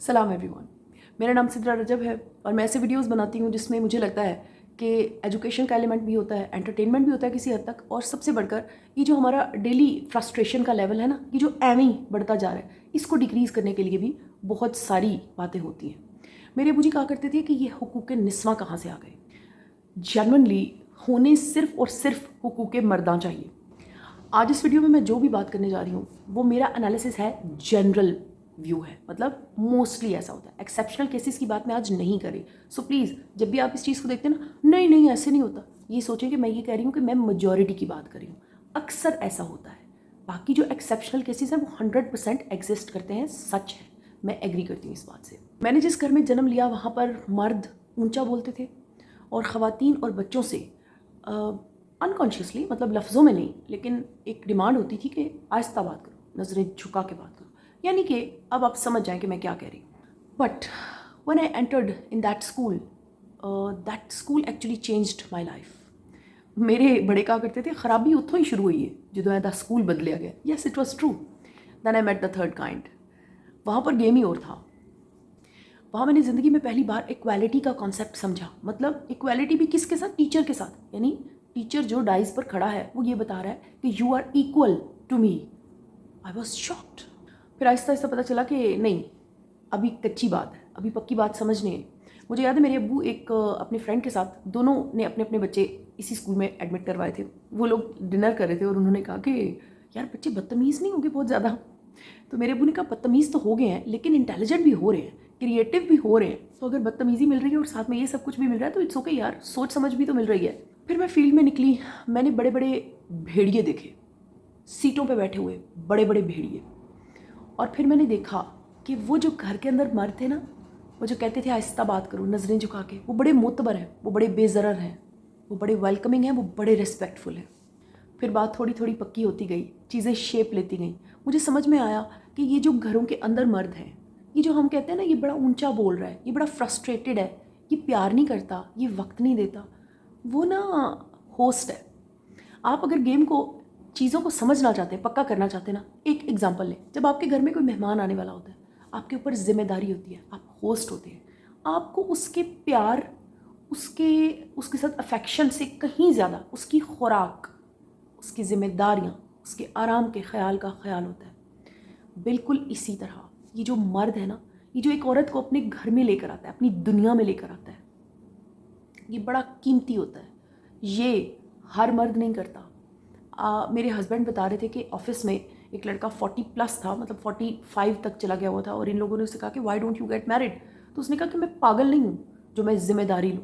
सलाम एवरीवन, मेरा नाम सिद्रा रजब है और मैं ऐसे वीडियोस बनाती हूँ जिसमें मुझे लगता है कि एजुकेशन का एलिमेंट भी होता है, एंटरटेनमेंट भी होता है किसी हद तक, और सबसे बढ़कर ये जो हमारा डेली फ्रस्ट्रेशन का लेवल है ना, ये जो एवं ही बढ़ता जा रहा है, इसको डिक्रीज़ करने के लिए भी बहुत सारी बातें होती हैं। मेरे अबू जी कहा करते थे कि ये हुकूक निस्वा कहाँ से आ गए। जेन्युइनली होने सिर्फ और सिर्फ हुकूक मर्दां चाहिए। आज इस वीडियो में मैं जो भी बात करने जा रही हूँ वो मेरा एनालिसिस है, जनरल व्यू है, मतलब मोस्टली ऐसा होता है। एक्सेप्शनल केसेस की बात मैं आज नहीं करी। सो प्लीज़ जब भी आप इस चीज़ को देखते हैं ना, नहीं नहीं ऐसे नहीं होता, ये सोचें कि मैं ये कह रही हूँ कि मैं मेजॉरिटी की बात कर रही हूँ। अक्सर ऐसा होता है। बाकी जो एक्सेप्शनल केसेस हैं वो 100% एग्जिस्ट करते हैं, सच है, मैं एग्री करती हूँ इस बात से। मैंने जिस घर में जन्म लिया वहाँ पर मर्द ऊंचा बोलते थे और ख़वातीन और बच्चों से अनकॉन्शियसली, मतलब लफ्ज़ों में नहीं, लेकिन एक डिमांड होती थी कि आहिस्ता बात करो, नज़रें झुका के बात करो, यानी कि अब आप समझ जाएं कि मैं क्या कह रही हूँ। But when I entered in that school actually changed my life. मेरे बड़े कहा करते थे खराबी उत्थों ही शुरू हुई है जो दा स्कूल बदलिया गया। Yes, it was true. Then I met the third kind. वहाँ पर गेम ही और था। वहाँ मैंने ज़िंदगी में पहली बार इक्वालिटी का कॉन्सेप्ट समझा। मतलब इक्वालिटी भी किसके साथ? टीचर के साथ। यानी टीचर जो डाइस पर खड़ा है वो ये बता रहा है कि you are equal to me. I was shocked. फिर आहिस्ता आहिस्ता पता चला कि नहीं, अभी कच्ची बात है, अभी पक्की बात समझनी है। मुझे याद है मेरे अब्बू एक अपने फ्रेंड के साथ, दोनों ने अपने अपने बच्चे इसी स्कूल में एडमिट करवाए थे। वो लोग डिनर कर रहे थे और उन्होंने कहा कि यार बच्चे बदतमीज़ नहीं होंगे बहुत ज़्यादा। तो मेरे अब्बू ने कहा बदतमीज़ तो हो गए हैं लेकिन इंटेलिजेंट भी हो रहे हैं, क्रिएटिव भी हो रहे हैं। तो अगर बदतमीज़ी मिल रही है और साथ में ये सब कुछ भी मिल रहा है तो इट्स ओके यार, सोच समझ भी तो मिल रही है। फिर मैं फील्ड में निकली। मैंने बड़े बड़े भेड़िए देखे, सीटों पे बैठे हुए बड़े बड़े भेड़िए। और फिर मैंने देखा कि वो जो घर के अंदर मर्द थे ना, वो जो कहते थे आहिस्ता बात करो, नज़रें झुका के, वो बड़े मोतबर हैं, वो बड़े बेज़रर हैं, वो बड़े वेलकमिंग हैं, वो बड़े रिस्पेक्टफुल हैं। फिर बात थोड़ी थोड़ी पक्की होती गई, चीज़ें शेप लेती गई। मुझे समझ में आया कि ये जो घरों के अंदर मर्द हैं, ये जो हम कहते हैं ना ये बड़ा ऊंचा बोल रहा है, ये बड़ा फ्रस्ट्रेटेड है, ये प्यार नहीं करता, ये वक्त नहीं देता, वो ना होस्ट है। आप अगर गेम को, चीज़ों को समझना चाहते हैं, पक्का करना चाहते हैं ना, एक एग्जांपल लें। जब आपके घर में कोई मेहमान आने वाला होता है, आपके ऊपर जिम्मेदारी होती है, आप होस्ट होते हैं, आपको उसके प्यार, उसके साथ अफेक्शन से कहीं ज़्यादा उसकी खुराक, उसकी जिम्मेदारियाँ, उसके आराम के ख्याल का ख्याल होता है। बिल्कुल इसी तरह ये जो मर्द है ना, ये जो एक औरत को अपने घर में लेकर आता है, अपनी दुनिया में लेकर आता है, ये बड़ा कीमती होता है। ये हर मर्द नहीं करता। मेरे हस्बैंड बता रहे थे कि ऑफिस में एक लड़का 40+ था, मतलब 45 तक चला गया हुआ था, और इन लोगों ने उससे कहा कि why don't you get married. तो उसने कहा कि मैं पागल नहीं हूँ जो मैं जिम्मेदारी लूँ।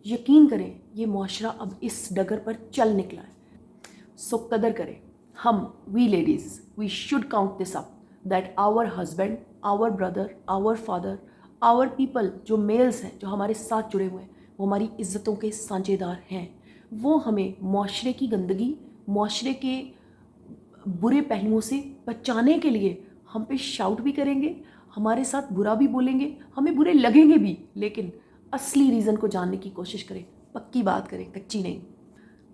यकीन करें ये मुआशरा अब इस डगर पर चल निकला है। सो कदर करें। We ladies, we should count this up that our husband, our brother, our father, our people, जो मेल्स हैं, जो हमारे साथ जुड़े हुए हैं, वो हमारी इज़्ज़तों के साझेदार हैं। वो हमें मुआशरे की गंदगी, मुआशरे के बुरे पहलुओं से बचाने के लिए हम पे शाउट भी करेंगे, हमारे साथ बुरा भी बोलेंगे, हमें बुरे लगेंगे भी, लेकिन असली रीज़न को जानने की कोशिश करें, पक्की बात करें, कच्ची नहीं।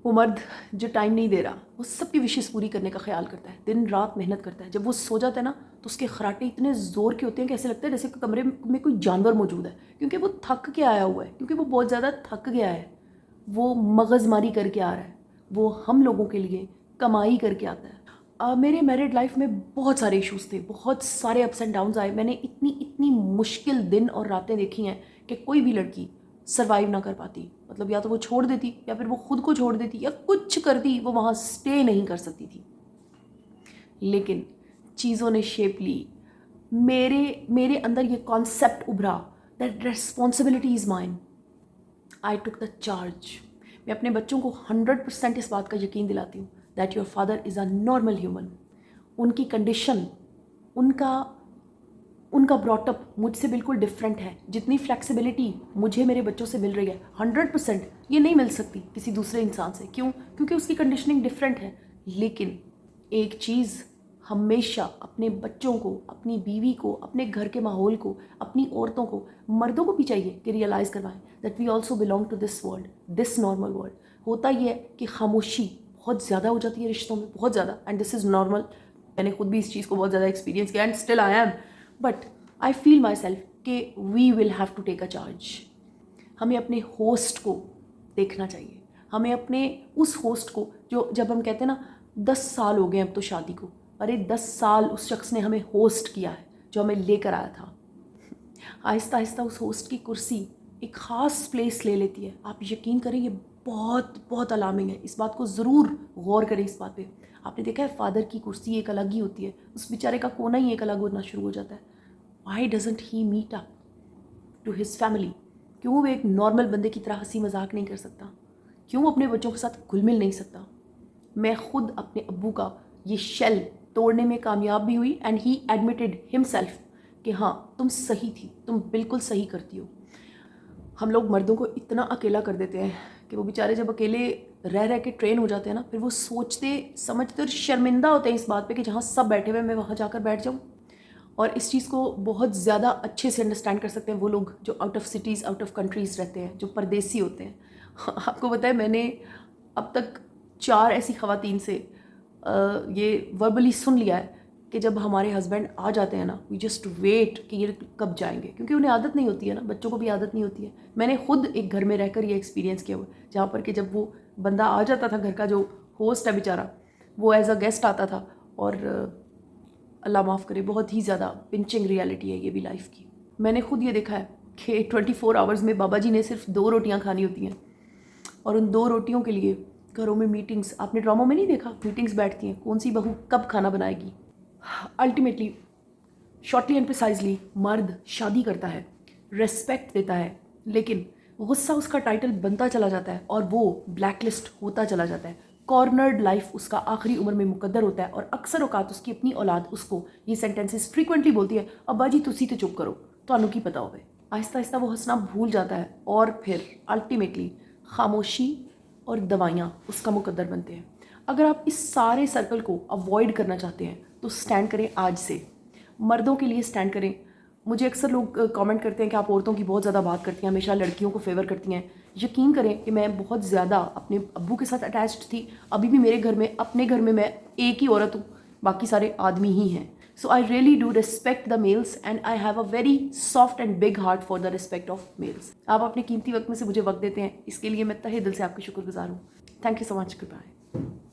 वो मर्द जो टाइम नहीं दे रहा, वो सबकी विशेष पूरी करने का ख्याल करता है, दिन रात मेहनत करता है। जब वो सो जाता है ना तो उसके खराटे इतने ज़ोर के होते हैं कि ऐसे लगता है जैसे कमरे में कोई जानवर मौजूद है, क्योंकि वो थक के आया हुआ है, क्योंकि वो बहुत ज़्यादा थक गया है। वो मगज़मारी करके आ रहा है, वो हम लोगों के लिए कमाई करके आता है। मेरे मैरिड लाइफ में बहुत सारे इश्यूज़ थे, बहुत सारे अप्स एंड डाउन्स आए। मैंने इतनी इतनी मुश्किल दिन और रातें देखी हैं कि कोई भी लड़की सर्वाइव ना कर पाती। मतलब या तो वो छोड़ देती, या फिर वो खुद को छोड़ देती, या कुछ करती, वो वहाँ स्टे नहीं कर सकती थी। लेकिन चीज़ों ने शेप ली। मेरे अंदर ये कॉन्सेप्ट उभरा that responsibility is mine. I took the charge. मैं अपने बच्चों को 100% इस बात का यकीन दिलाती हूँ that your father is a normal human. उनकी कंडीशन, उनका ब्रॉटअप मुझसे बिल्कुल डिफरेंट है। जितनी फ्लेक्सिबिलिटी मुझे मेरे बच्चों से मिल रही है, 100% ये नहीं मिल सकती किसी दूसरे इंसान से। क्यों? क्योंकि उसकी कंडीशनिंग डिफरेंट है। लेकिन एक चीज़ हमेशा अपने बच्चों को, अपनी बीवी को, अपने घर के माहौल को, अपनी औरतों को, मर्दों को भी चाहिए कि रियलाइज़ करवाएं that we also belong to this world, this normal world. होता ही है कि खामोशी बहुत ज़्यादा हो जाती है रिश्तों में, बहुत ज़्यादा, एंड दिस इज़ नॉर्मल। मैंने खुद भी इस चीज़ को बहुत ज़्यादा एक्सपीरियंस किया and still I am. But I feel my self कि we will have to take a charge. हमें अपने होस्ट को देखना चाहिए, हमें अपने उस होस्ट को जो, जब हम कहते हैं ना 10 साल हो गए अब तो शादी को, अरे 10 साल उस शख्स ने हमें होस्ट किया है, जो हमें लेकर आया था। आहिस्ता आहिस्ता उस होस्ट की कुर्सी एक ख़ास प्लेस ले लेती है। आप यकीन करें ये बहुत बहुत अलार्मिंग है, इस बात को ज़रूर गौर करें इस बात पे। आपने देखा है फादर की कुर्सी एक अलग ही होती है, उस बेचारे का कोना ही एक अलग होना शुरू हो जाता है। Why doesn't he meet up to his family? क्यों वो एक नॉर्मल बंदे की तरह हंसी मजाक नहीं कर सकता? क्यों वो अपने बच्चों के साथ घुल मिल नहीं सकता? मैं खुद अपने अब्बू का ये शेल तोड़ने में कामयाब भी हुई एंड ही एडमिटेड हिमसेल्फ कि हाँ तुम सही थी, तुम बिल्कुल सही करती हो। हम लोग मर्दों को इतना अकेला कर देते हैं कि वो बेचारे जब अकेले रह रह के ट्रेन हो जाते हैं ना, फिर वो सोचते समझते और शर्मिंदा होते हैं इस बात पे कि जहाँ सब बैठे हुए मैं वहाँ जाकर बैठ जाऊँ। और इस चीज़ को बहुत ज़्यादा अच्छे से अंडरस्टैंड कर सकते हैं वो लोग जो out of cities out of countries रहते हैं, जो परदेसी होते हैं। आपको पता है मैंने अब तक 4 ऐसी ख़वातीन से ये वर्बली सुन लिया है कि जब हमारे हस्बैंड आ जाते हैं ना, वी जस्ट वेट कि ये कब जाएंगे, क्योंकि उन्हें आदत नहीं होती है ना, बच्चों को भी आदत नहीं होती है। मैंने खुद एक घर में रहकर ये एक्सपीरियंस किया हुआ, जहाँ पर कि जब वो बंदा आ जाता था, घर का जो होस्ट है बेचारा, वो एज अ गेस्ट आता था, और अल्लाह माफ़ करे बहुत ही ज़्यादा पिंचिंग रियलिटी है ये भी लाइफ की। मैंने खुद ये देखा है कि 24 आवर्स में बाबा जी ने सिर्फ 2 रोटियाँ खानी होती हैं, और उन 2 रोटियों के लिए घरों में मीटिंग्स, आपने ड्रामा में नहीं देखा, मीटिंग्स बैठती हैं कौन सी बहू कब खाना बनाएगी। अल्टीमेटली शॉर्टली एंड प्रिसाइजली मर्द शादी करता है, रेस्पेक्ट देता है, लेकिन गुस्सा उसका टाइटल बनता चला जाता है और वो ब्लैकलिस्ट होता चला जाता है। कॉर्नर्ड लाइफ उसका आखिरी उम्र में मुकद्दर होता है, और अक्सर औकात उसकी अपनी औलाद उसको ये सेंटेंसेस फ्रीक्वेंटली बोलती है, अब्बा जी तुसी तो चुप करो, तो की पता होवे। आहिस्ता आहिस्ता वो हंसना भूल जाता है, और फिर अल्टीमेटली खामोशी और दवाइयाँ उसका मुकद्दर बनते हैं। अगर आप इस सारे सर्कल को अवॉइड करना चाहते हैं तो स्टैंड करें आज से, मर्दों के लिए स्टैंड करें। मुझे अक्सर लोग कमेंट करते हैं कि आप औरतों की बहुत ज़्यादा बात करती हैं, हमेशा लड़कियों को फेवर करती हैं। यकीन करें कि मैं बहुत ज़्यादा अपने अब्बू के साथ अटैच्ड थी। अभी भी मेरे घर में, अपने घर में मैं एक ही औरत हूँ, बाकी सारे आदमी ही हैं। So I really do respect the males and I have a very soft and big heart for the respect of males. आप अपने कीमती वक्त में से मुझे वक्त देते हैं, इसके लिए मैं तहे दिल से आपकी शुक्रगुजार हूँ। Thank you so much. Good bye.